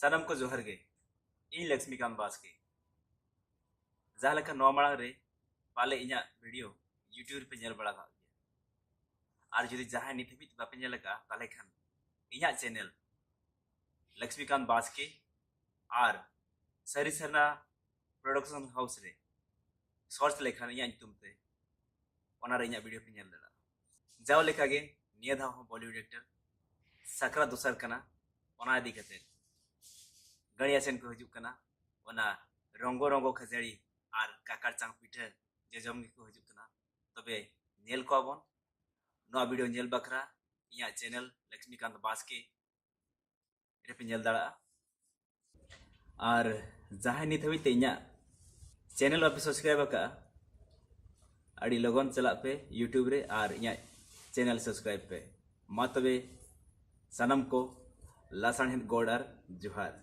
सानम को जोहर गे इन लक्ष्मीकांत बास्के जहाँ लेखा नौ मांग रे पाले इኛ वीडियो यूट्यूब पे नेल बड़ा और जुदी जहाँ नित हबी बापे नेल का ताले खान इኛ चैनल लक्ष्मीकांत बास्के और सरी सरना प्रोडक्शन हाउस रे सर्च लेखान इኛ ᱧᱩᱛᱩᱢ ते ओनारे इኛ वीडियो पे नेल दड़ा जाओ लेखा गे निया धाव हो बॉलीवुड एक्टर सकरा दोसर कना ओना इदी कते गणिया सेन को हजू कना ओना रंगो रंगो खजड़ी और काकर चांग पिठे जे जम को हजू कना तबे नेल को आबन नो वीडियो नेल बखरा इኛ चैनल लक्ष्मीकांत बास्के रे पे नेल दड़ा और जहाँ नित हबी ते इኛ चैनल पे सब्सक्राइब का अड़ी लगन चला पे यूट्यूब रे और इኛ चैनल सब्सक्राइब पे मा तबे सनम को लासाण गोड़ और जोहार।